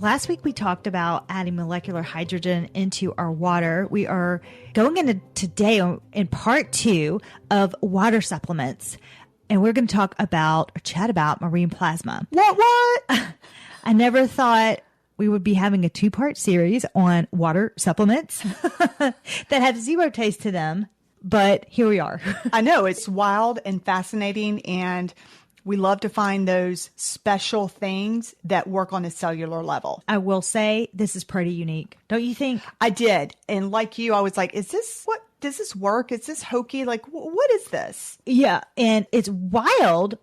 Last week we talked about adding molecular hydrogen into our water. We are going into today in part 2 of water supplements. And we're going to talk about or chat about marine plasma. What? I never thought we would be having a 2-part series on water supplements that have zero taste to them. But here we are. I know, it's wild and fascinating, and we love to find those special things that work on a cellular level. I will say this is pretty unique. Don't you think? I did. And like you, I was like, does this work? Is this hokey? Like, what is this? Yeah. And it's wild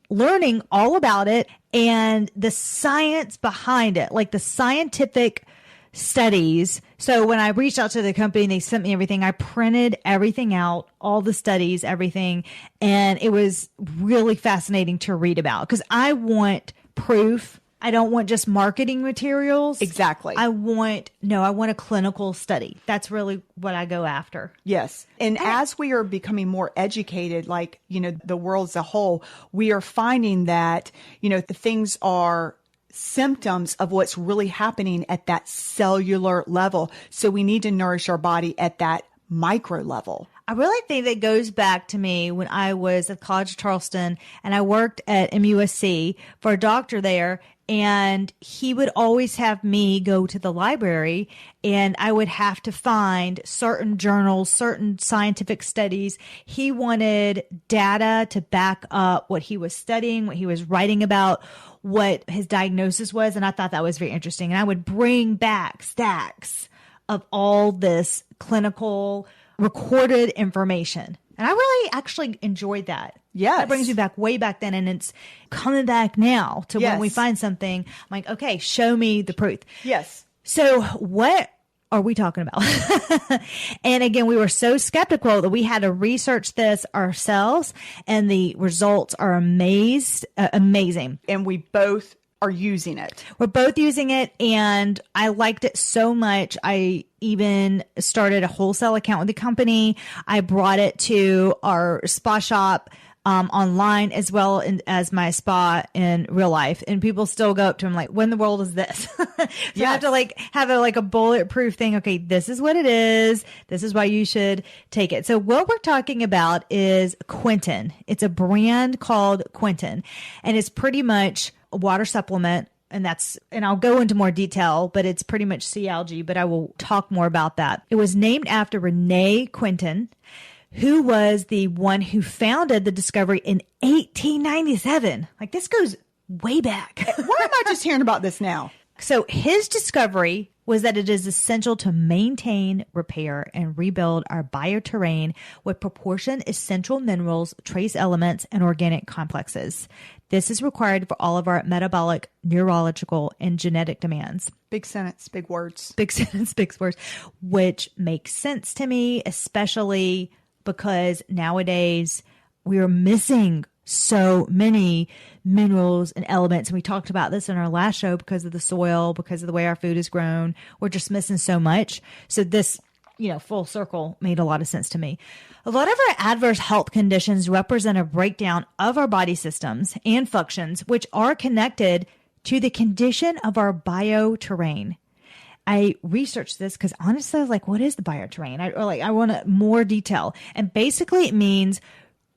learning all about it and the science behind it, like the scientific studies. So when I reached out to the company and they sent me everything, I printed everything out, all the studies, everything. And it was really fascinating to read about because I want proof. I don't want just marketing materials. Exactly. I want a clinical study. That's really what I go after. Yes. And as we are becoming more educated, like, the world as a whole, we are finding that, the things are symptoms of what's really happening at that cellular level. So we need to nourish our body at that micro level. I really think that goes back to me when I was at College of Charleston and I worked at MUSC for a doctor there, and he would always have me go to the library and I would have to find certain journals, certain scientific studies. He wanted data to back up what he was studying, what he was writing about, what his diagnosis was. And I thought that was very interesting. And I would bring back stacks of all this clinical recorded information. And I really actually enjoyed that. Yes. That brings me back way back then. And it's coming back now to Yes. when we find something. I'm like, okay, show me the proof. Yes. So what are we talking about? And again, we were so skeptical that we had to research this ourselves. And the results are amazing. And we both are using it. We're both using it, and I liked it so much. I even started a wholesale account with the company. I brought it to our spa shop online as well as my spa in real life. And people still go up to him like, when in the world is this? So Yes. I have to have a bulletproof thing. Okay, this is what it is. This is why you should take it. So what we're talking about is Quinton. It's a brand called Quinton, and it's pretty much a water supplement. And I'll go into more detail, but it's pretty much sea algae, but I will talk more about that. It was named after Rene Quinton, who was the one who founded the discovery in 1897. Like, this goes way back. Why am I just hearing about this now? So his discovery was that it is essential to maintain, repair, and rebuild our bioterrain with proportioned essential minerals, trace elements, and organic complexes. This is required for all of our metabolic, neurological, and genetic demands. Big sentence, big words. Big sentence, big words, which makes sense to me, especially because nowadays we are missing so many minerals and elements. And we talked about this in our last show because of the soil, because of the way our food is grown. We're just missing so much. So this, full circle made a lot of sense to me. A lot of our adverse health conditions represent a breakdown of our body systems and functions, which are connected to the condition of our bioterrain. I researched this because honestly, I was like, what is the bioterrain? I want more detail. And basically it means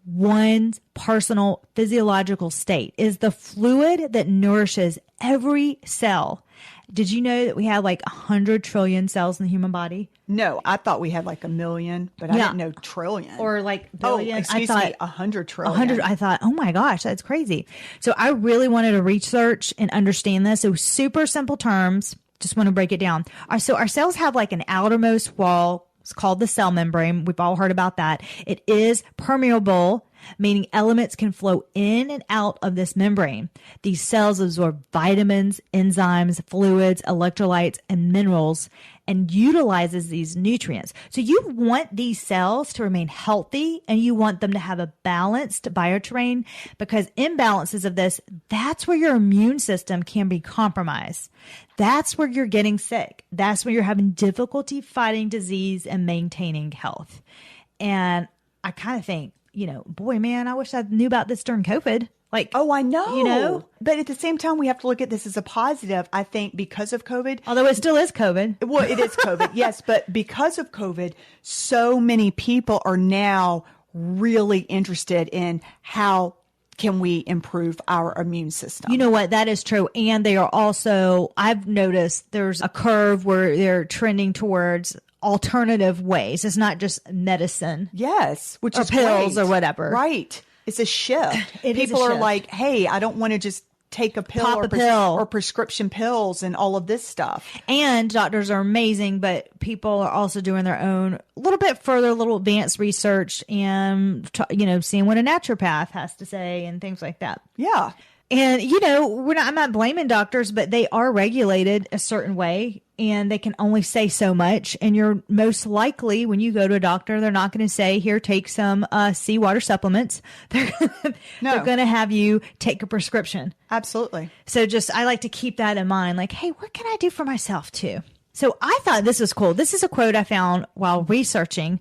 one's personal physiological state is the fluid that nourishes every cell. Did you know that we have 100 trillion cells in the human body? No, I thought we had 1 million, but I didn't know trillion. Or billion. Oh, excuse me, 100 trillion. 100. I thought, oh my gosh, that's crazy. So I really wanted to research and understand this. So super simple terms. Just want to break it down. So our cells have an outermost wall. It's called the cell membrane. We've all heard about that. It is permeable, meaning elements can flow in and out of this membrane. These cells absorb vitamins, enzymes, fluids, electrolytes, and minerals, and utilizes these nutrients. So you want these cells to remain healthy, and you want them to have a balanced bioterrain, because imbalances of this, that's where your immune system can be compromised. That's where you're getting sick. That's where you're having difficulty fighting disease and maintaining health. And I kind of think, boy, man, I wish I knew about this during COVID. Like, oh, I know. But at the same time, we have to look at this as a positive, I think, because of COVID. Although it still is COVID. Well, it is COVID, yes. But because of COVID, so many people are now really interested in how can we improve our immune system. You know what? That is true. And they are also, I've noticed there's a curve where they're trending towards alternative ways. It's not just medicine. Yes. Which is pills great. Or whatever. Right. It's a shift. People are shift. like, hey, I don't want to just take a pill or prescription pills and all of this stuff. And doctors are amazing, but people are also doing their own little bit further, little advanced research and, seeing what a naturopath has to say and things like that. Yeah. And, I'm not blaming doctors, but they are regulated a certain way and they can only say so much. And you're most likely, when you go to a doctor, they're not going to say, here, take some seawater supplements. They're going to have you take a prescription. Absolutely. So I like to keep that in mind. Like, hey, what can I do for myself too? So I thought this was cool. This is a quote I found while researching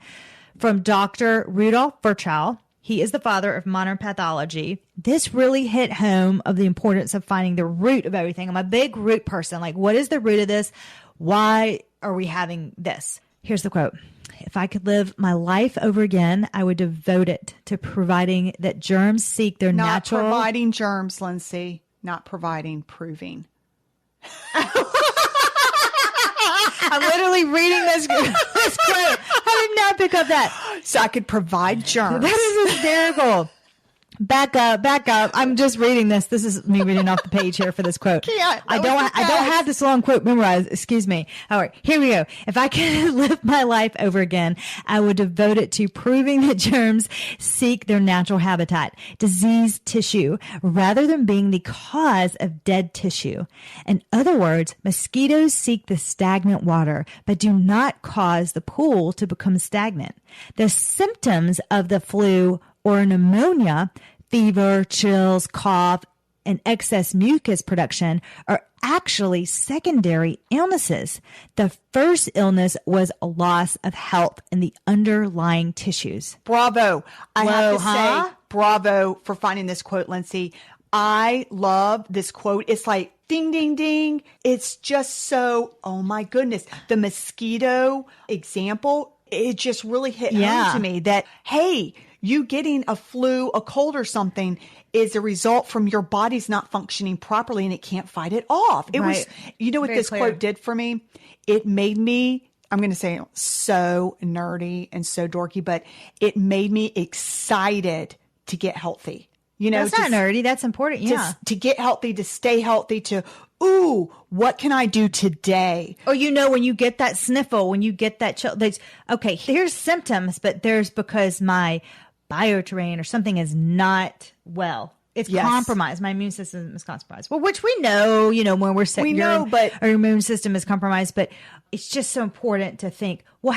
from Dr. Rudolf Virchow. He is the father of modern pathology. This really hit home of the importance of finding the root of everything. I'm a big root person. Like, what is the root of this? Why are we having this? Here's the quote. If I could live my life over again, I would devote it to providing that germs seek their natural... Not providing germs, Lindsey. Not providing, proving. I'm literally reading this quote. I did not pick up that. So I could provide germs. That is hysterical. Back up. I'm just reading this. This is me reading off the page here for this quote. I don't have this long quote memorized. Excuse me. All right, here we go. If I could live my life over again, I would devote it to proving that germs seek their natural habitat, diseased tissue, rather than being the cause of dead tissue. In other words, mosquitoes seek the stagnant water, but do not cause the pool to become stagnant. The symptoms of the flu or pneumonia, fever, chills, cough, and excess mucus production are actually secondary illnesses. The first illness was a loss of health in the underlying tissues. Bravo. I have to say, bravo for finding this quote, Lindsey. I love this quote. It's like, ding, ding, ding. It's just so, oh my goodness. The mosquito example, it just really hit home to me that, hey, you getting a flu, a cold or something is a result from your body's not functioning properly and it can't fight it off. It was, you know what this quote did for me? It made me, I'm going to say so nerdy and so dorky, but it made me excited to get healthy. That's not nerdy. That's important. Yeah. To get healthy, to stay healthy, ooh, what can I do today? Or, when you get that sniffle, when you get that chill, okay, here's symptoms, but there's because my bioterrain or something is not well. It's compromised. My immune system is compromised. Well, which we know, when we're sick, but our immune system is compromised, but it's just so important to think, well,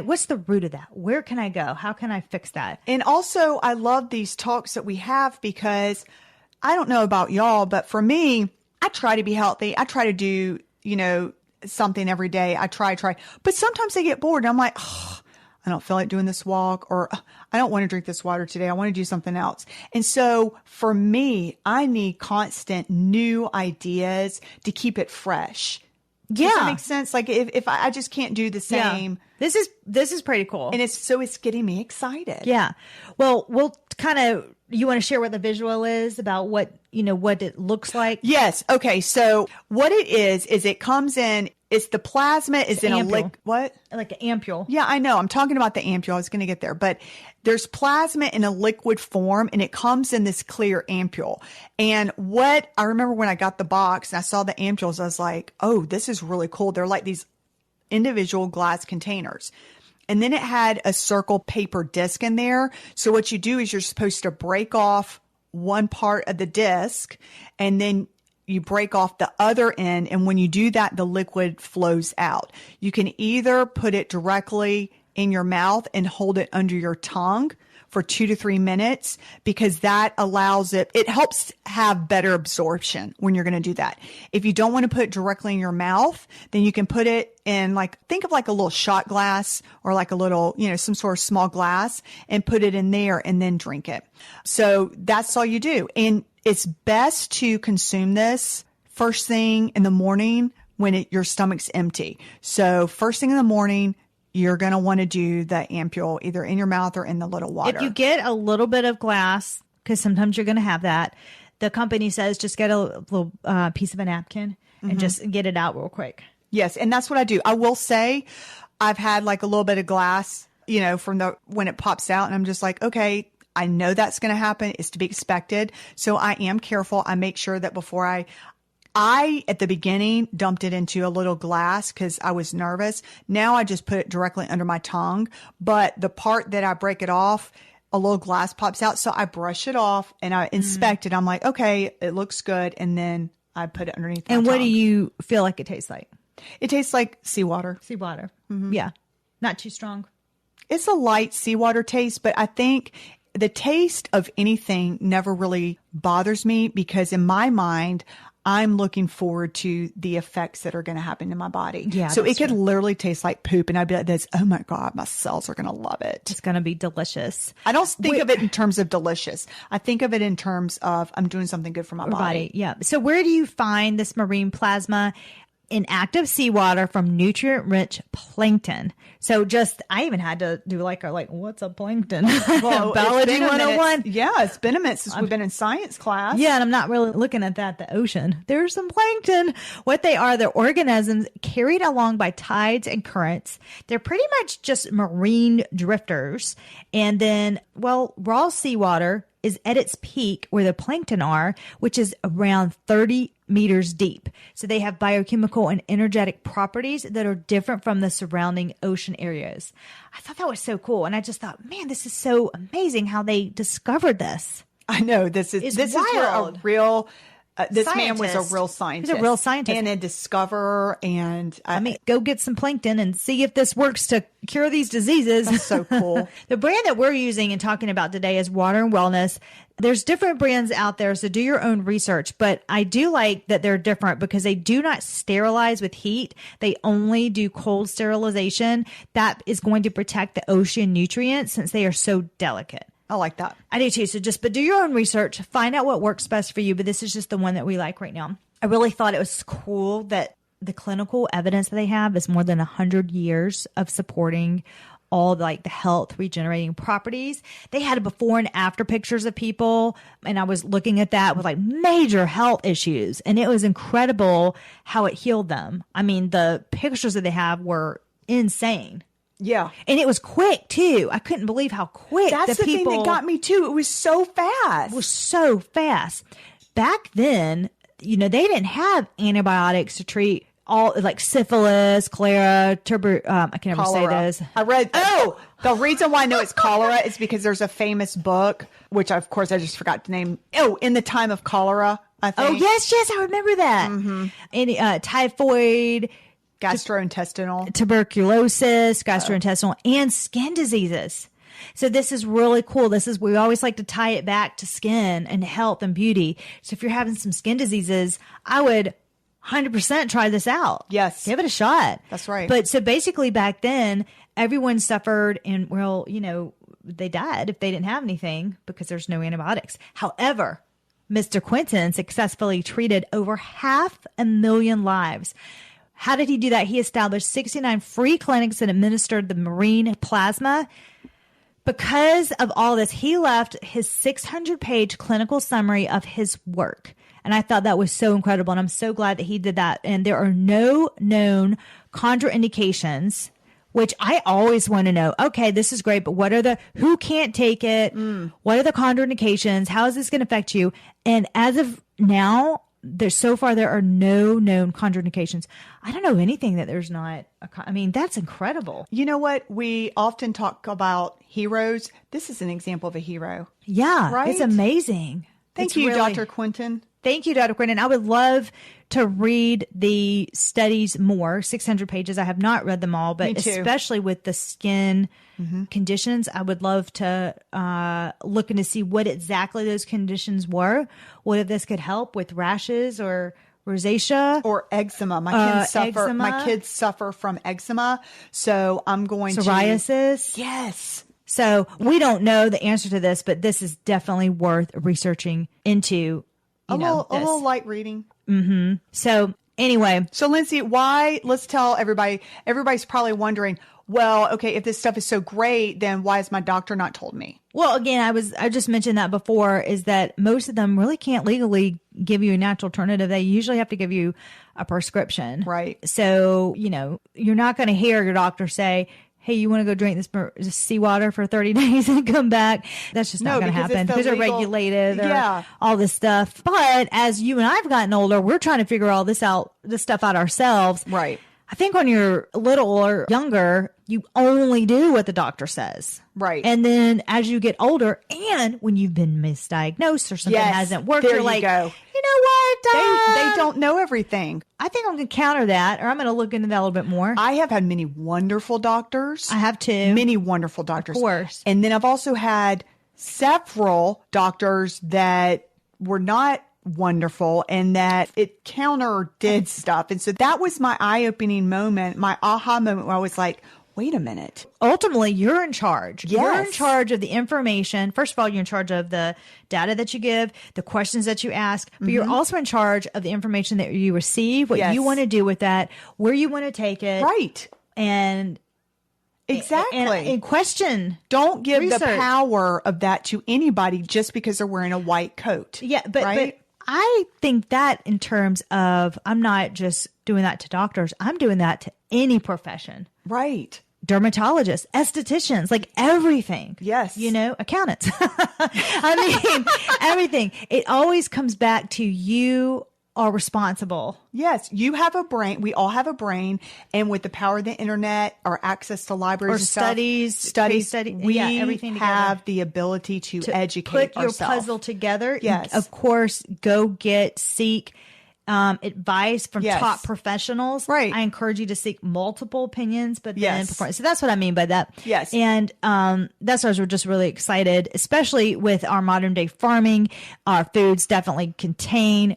what's the root of that? Where can I go? How can I fix that? And also I love these talks that we have because I don't know about y'all, but for me, I try to be healthy. I try to do, something every day. I try, but sometimes I get bored and I'm like, oh, I don't feel like doing this walk, or I don't want to drink this water today. I want to do something else. And so for me, I need constant new ideas to keep it fresh. Yeah. Does that make sense? Like if I just can't do the same. Yeah. This is pretty cool. And it's getting me excited. Yeah. Well, we'll you want to share what the visual is about what it looks like? Yes. Okay. So what it is it comes in, it's the plasma is in a what? Like an ampule. Yeah, I know. I'm talking about the ampule. I was going to get there, but there's plasma in a liquid form and it comes in this clear ampule. And what I remember when I got the box and I saw the ampules, I was like, oh, this is really cool. They're like these individual glass containers. And then it had a circle paper disc in there. So what you do is you're supposed to break off one part of the disc and then you break off the other end. And when you do that, the liquid flows out. You can either put it directly in your mouth and hold it under your tongue for 2 to 3 minutes, because that allows it helps have better absorption when you're going to do that. If you don't want to put it directly in your mouth, then you can put it in, like, think of like a little shot glass or like a little, some sort of small glass, and put it in there and then drink it. So that's all you do. And it's best to consume this first thing in the morning when your stomach's empty. So first thing in the morning, you're going to want to do the ampule either in your mouth or in the little water. If you get a little bit of glass, because sometimes you're going to have that, the company says just get a little piece of a napkin and just get it out real quick. Yes. And that's what I do. I will say I've had like a little bit of glass, from when it pops out, and I'm just like, okay, I know that's going to happen. It's to be expected. So I am careful. I make sure that before I at the beginning dumped it into a little glass because I was nervous. Now I just put it directly under my tongue. But the part that I break it off, a little glass pops out. So I brush it off and I inspect it. I'm like, okay, it looks good. And then I put it underneath my And what tongue. do you feel like it tastes like? It tastes like seawater. Seawater. Yeah. Not too strong. It's a light seawater taste, but I think the taste of anything never really bothers me because in my mind, I'm looking forward to the effects that are going to happen in my body. Yeah, so it that's could true. literally taste like poop. And I'd be like this, oh my God, my cells are going to love it. It's going to be delicious. I don't think of it in terms of delicious. I think of it in terms of I'm doing something good for my body. Yeah. So where do you find this marine plasma? In active seawater from nutrient-rich plankton. So I even had to do like what's a plankton? Well, Biology 101. Yeah, it's been a minute since we've been in science class. Yeah, and I'm not really looking at that, the ocean. There's some plankton. What they are, they're organisms carried along by tides and currents. They're pretty much just marine drifters. And then, raw seawater is at its peak where the plankton are, which is around 30 meters deep. So they have biochemical and energetic properties that are different from the surrounding ocean areas. I thought that was so cool. And I just thought, man, this is so amazing how they discovered this. I know this is where a real this man was a real scientist. He's a real scientist and a discoverer. And go get some plankton and see if this works to cure these diseases. That's so cool. The brand that we're using and talking about today is Water and Wellness. There's different brands out there, so do your own research. But I do like that they're different because they do not sterilize with heat. They only do cold sterilization. That is going to protect the ocean nutrients since they are so delicate. I like that. I do too. So but do your own research, find out what works best for you. But this is just the one that we like right now. I really thought it was cool that the clinical evidence that they have is more than 100 years of supporting all the health regenerating properties. They had before and after pictures of people. And I was looking at that with major health issues. And it was incredible how it healed them. I mean, the pictures that they have were insane. Yeah. And it was quick too. I couldn't believe how quick That's the people thing that got me too. It was so fast. It was so fast. Back then, they didn't have antibiotics to treat all syphilis, cholera, I can never say this. I read. Oh, the reason why I know it's cholera is because there's a famous book, which of course I just forgot the name. Oh, In the Time of Cholera, I think. Oh, yes, I remember that. And typhoid, gastrointestinal, tuberculosis, gastrointestinal, and skin diseases. So this is really cool. We always like to tie it back to skin and health and beauty. So if you're having some skin diseases, I would 100% try this out. Yes. Give it a shot. That's right. But so basically back then, everyone suffered and they died if they didn't have anything because there's no antibiotics. However, Mr. Quinton successfully treated over 500,000 lives. How did he do that? He established 69 free clinics that administered the marine plasma. Because of all this, he left his 600-page clinical summary of his work. And I thought that was so incredible. And I'm so glad that he did that. And there are no known contraindications, which I always want to know. Okay, this is great, but who can't take it? What are the contraindications? How is this going to affect you? And as of now, there are no known contraindications. I don't know anything that there's not. That's incredible. You know what? We often talk about heroes. This is an example of a hero. Yeah, right? It's amazing. Thank you, Dr. Quinton. Thank you, Dr. Quinton. I would love to read the studies more, 600 pages. I have not read them all, but especially with the skin conditions, I would love to look into see what exactly those conditions were, what if this could help with rashes or rosacea or eczema. My kids suffer from eczema, so I'm going psoriasis. Yes. So we don't know the answer to this, but this is definitely worth researching into. A little light reading. So anyway. So Lindsey, let's tell everybody, everybody's probably wondering, well, okay, if this stuff is so great, then why has my doctor not told me? Well, again, I just mentioned that before, is that most of them really can't legally give you a natural alternative. They usually have to give you a prescription. Right. So, you're not going to hear your doctor say, hey, you want to go drink this seawater for 30 days and come back? That's just not going to happen because they're regulated or all this stuff. But as you and I have gotten older, we're trying to figure all this stuff out ourselves. Right. I think when you're little or younger, you only do what the doctor says. Right. And then as you get older and when you've been misdiagnosed or something hasn't worked, you're like, go. You know what? They don't know everything. I think I'm going to counter that, or I'm going to look into that a little bit more. I have had many wonderful doctors. I have too. Many wonderful doctors. Of course. And then I've also had several doctors that were not wonderful and that it did stuff. And so that was my eye-opening moment, my aha moment where I was like, wait a minute. Ultimately, you're in charge. Yes. You're in charge of the information. First of all, you're in charge of the data that you give, the questions that you ask, but you're also in charge of the information that you receive, what you want to do with that, where you want to take it. Right. And exactly. And question. Don't give the power of that to anybody just because they're wearing a white coat. Yeah, but I think that in terms of, I'm not just doing that to doctors, I'm doing that to any profession. Right. Dermatologists, estheticians, like everything. Yes. Accountants. I mean, everything. It always comes back to you are responsible. Yes. You have a brain. We all have a brain. And with the power of the internet or access to libraries or studies, we everything have the ability to educate put ourselves. Your puzzle together. Yes. Of course, seek advice from top professionals. Right. I encourage you to seek multiple opinions, but then perform. So that's what I mean by that. Yes. And that's why we're just really excited, especially with our modern day farming. Our foods definitely contain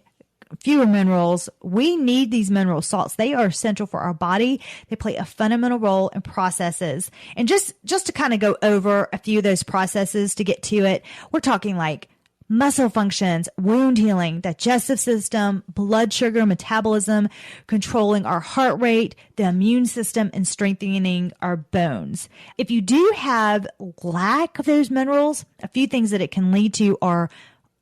fewer minerals. We need these mineral salts. They are essential for our body. They play a fundamental role in processes. And just to kind of go over a few of those processes to get to it, we're talking like muscle functions, wound healing, digestive system, blood sugar metabolism, controlling our heart rate, the immune system, and strengthening our bones. If you do have lack of those minerals, a few things that it can lead to are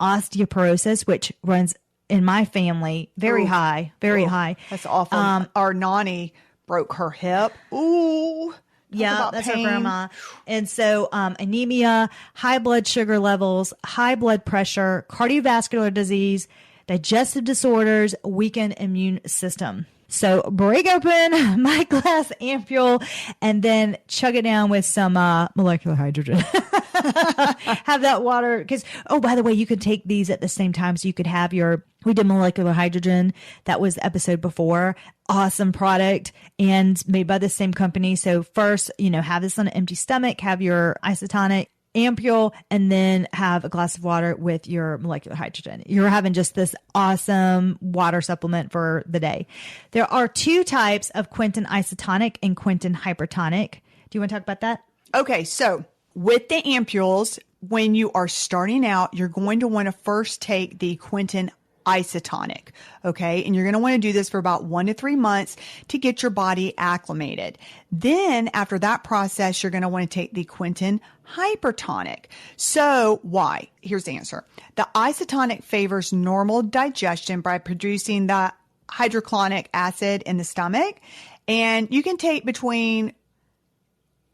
osteoporosis, which runs in my family very high. That's awful. Our nanny broke her hip. Ooh. Yeah, that's pain. Her grandma. And so anemia, high blood sugar levels, high blood pressure, cardiovascular disease, digestive disorders, weakened immune system. So break open my glass ampule and then chug it down with some molecular hydrogen. Have that water. Because, by the way, you could take these at the same time. So you could have we did molecular hydrogen. That was the episode before. Awesome product and made by the same company. So first, have this on an empty stomach, have your isotonic ampule, and then have a glass of water with your molecular hydrogen. You're having just this awesome water supplement for the day. There are two types of quinton isotonic and quinton hypertonic. Do you want to talk about that? Okay, so with the ampules, when you are starting out, you're going to want to first take the quinton isotonic. Okay. And you're going to want to do this for about 1 to 3 months to get your body acclimated. Then after that process, you're going to want to take the quinton hypertonic. So why? Here's the answer. The isotonic favors normal digestion by producing the hydrochloric acid in the stomach. And you can take between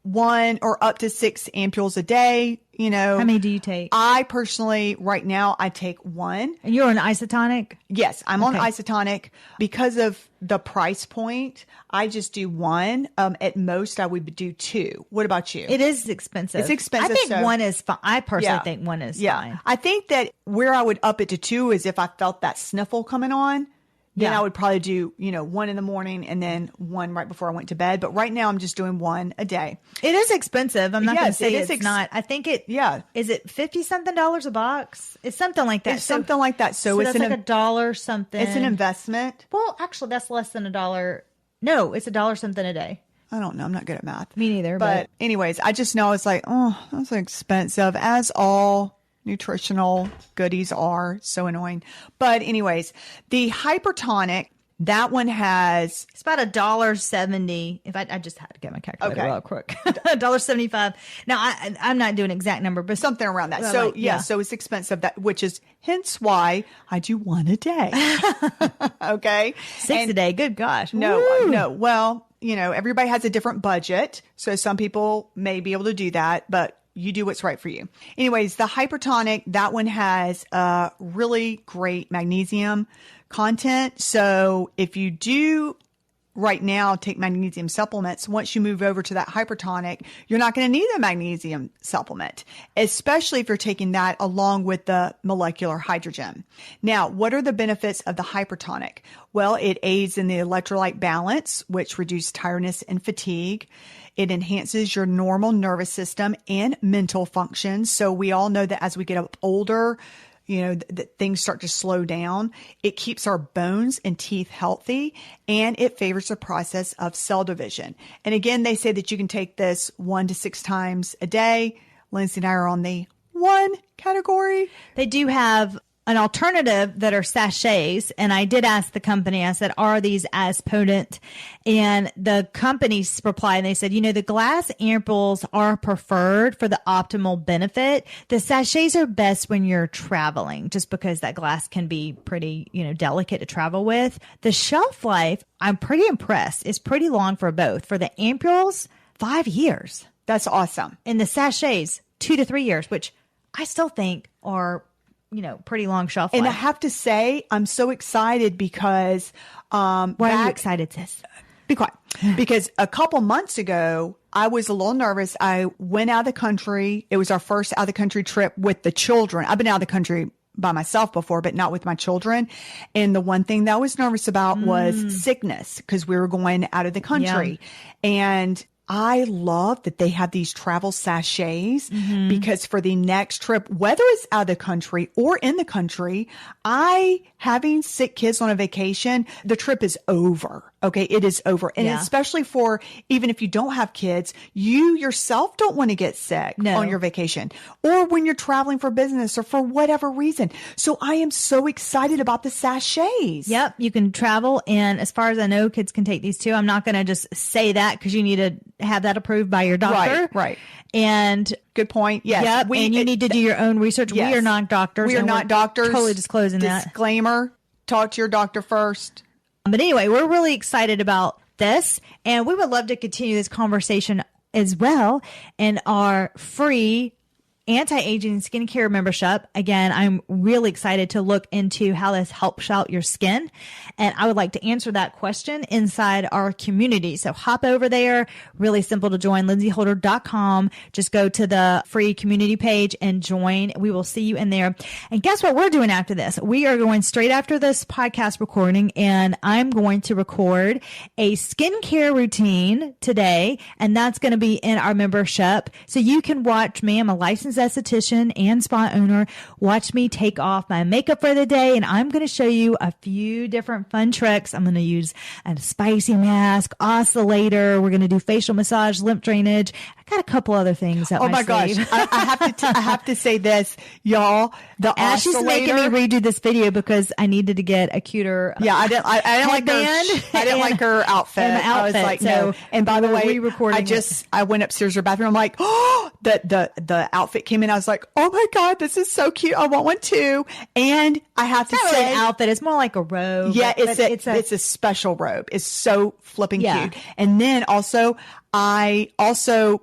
1 or up to 6 ampules a day. you know. How many do you take? I personally, right now, I take one. And you're on isotonic? Yes, I'm on Isotonic. Because of the price point, I just do one. At most, I would do two. What about you? It is expensive. It's expensive. I think one is fine. I personally think one is fine. I think that where I would up it to two is if I felt that sniffle coming on. Then I would probably do, one in the morning and then one right before I went to bed. But right now I'm just doing one a day. It is expensive. I'm not going to say it's not. I think is it $50 something a box? It's something like that. It's something like that. So it's that's like $1 something. It's an investment. Well, actually that's less than $1. No, it's $1 something a day. I don't know. I'm not good at math. Me neither. But anyways, I just know it's like, oh, that's expensive, as all nutritional goodies are. So annoying. But anyways, the Hypertonic, that one has, it's about $1.70. If I just had to get my calculator real quick. $1.75. Now I'm not doing exact number, but something around that. So so it's expensive, which is hence why I do one a day. Okay. 6 a day. Good gosh. No. Well, everybody has a different budget. So some people may be able to do that, but you do what's right for you. Anyways, the Hypertonic, that one has really great magnesium content. So if you do right now take magnesium supplements, once you move over to that Hypertonic, you're not going to need a magnesium supplement, especially if you're taking that along with the molecular hydrogen. Now, what are the benefits of the Hypertonic? Well, it aids in the electrolyte balance, which reduces tiredness and fatigue. It enhances your normal nervous system and mental functions. So we all know that as we get up older, that things start to slow down. It keeps our bones and teeth healthy, and it favors the process of cell division. And again, they say that you can take this 1 to 6 times a day. Lindsey and I are on the one category. They do have an alternative that are sachets. And I did ask the company, I said, are these as potent? And the companies replied, and they said, the glass ampoules are preferred for the optimal benefit. The sachets are best when you're traveling, just because that glass can be pretty, delicate to travel with. The shelf life, I'm pretty impressed. It's pretty long for both. For the ampoules, 5 years. That's awesome. And the sachets, 2 to 3 years, which I still think are pretty long shelf life. And I have to say, I'm so excited because, why are you excited, sis? Be quiet. Because a couple months ago, I was a little nervous. I went out of the country. It was our first out of the country trip with the children. I've been out of the country by myself before, but not with my children. And the one thing that I was nervous about was sickness, because we were going out of the country. Yeah. And I love that they have these travel sachets, because for the next trip, whether it's out of the country or in the country, having sick kids on a vacation, the trip is over. Okay. It is over. And especially for, even if you don't have kids, you yourself don't want to get sick on your vacation, or when you're traveling for business or for whatever reason. So I am so excited about the sachets. Yep. You can travel. And as far as I know, kids can take these too. I'm not going to just say that, because you need to have that approved by your doctor. Right. And good point. Yes. Yep. And you need to do your own research. Yes. We are not doctors. We are not doctors. Totally disclosing that. Disclaimer. Talk to your doctor first. But anyway, we're really excited about this, and we would love to continue this conversation as well in our free anti-aging skincare membership. Again, I'm really excited to look into how this helps out your skin. And I would like to answer that question inside our community. So hop over there. Really simple to join, lindseyholder.com. Just go to the free community page and join. We will see you in there. And guess what we're doing after this? We are going straight after this podcast recording, and I'm going to record a skincare routine today. And that's going to be in our membership. So you can watch me. I'm a licensed esthetician and spa owner. Watch me take off my makeup for the day, and I'm going to show you a few different fun tricks. I'm going to use a spicy mask, oscillator. We're going to do facial massage, lymph drainage. I got a couple other things up my gosh. I have to say this, y'all. The Ashley's oscillator, making me redo this video because I needed to get a cuter I didn't like her outfit. I was like, no. And by the way, I went upstairs to her bathroom. I'm like, oh, the outfit outfit came in, I was like, oh my God, this is so cute. I want one too. And I have to It's not say, really an outfit. It's more like a robe. yeah, but it's a special robe. It's so flipping Yeah. cute. And then also,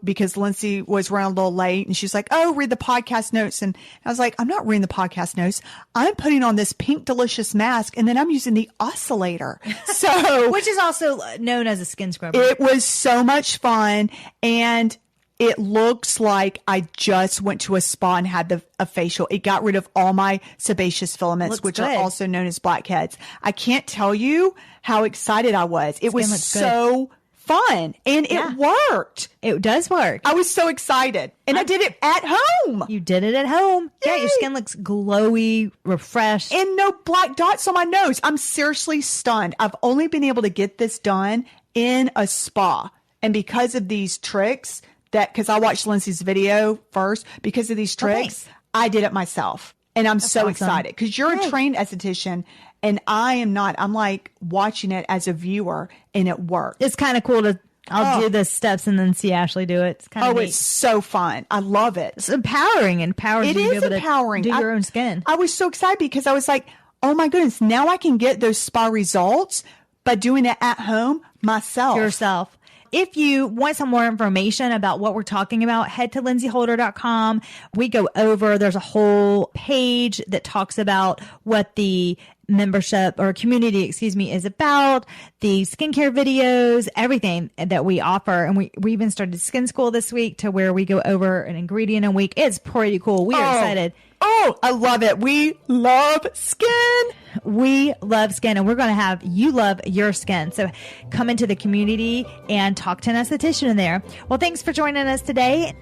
because Lindsey was running a little late and she's like, oh, read the podcast notes. And I was like, I'm not reading the podcast notes. I'm putting on this pink delicious mask and then I'm using the oscillator. So, which is also known as a skin scrubber. it was so much fun. And it looks like I just went to a spa and had a facial. It got rid of all my sebaceous filaments, Looks which good. are also known as blackheads. I can't tell you how excited I was. It was looks good. so fun and Yeah. it worked. It does work. I was so excited and I did it at home You did it at home. Yeah, your Yay. skin looks glowy, refreshed. and no black dots on my nose. I'm seriously stunned. I've only been able to get this done in a spa. And because of these tricks because I watched Lindsey's video first, because of these tricks, thanks. I did it myself. And I'm so awesome. excited because you're a trained esthetician and I am not. I'm like watching it as a viewer and it worked. It's kind of cool to, I'll do the steps and then see Ashley do it. It's kind of Oh, neat. it's so fun. I love it. It's empowering and empowers It you to be is able empowering. to do your own skin. I was so excited because I was like, oh my goodness, now I can get those spa results by doing it at home myself. Yourself. If you want some more information about what we're talking about, head to lindseyholder.com. We go over, there's a whole page that talks about what the membership or community, is about, the skincare videos, everything that we offer. And we even started skin school this week to where we go over an ingredient a week. It's pretty cool. We are excited. Oh, I love it. We love skin. We love skin and we're going to have you love your skin. So come into the community and talk to an esthetician in there. Well, thanks for joining us today.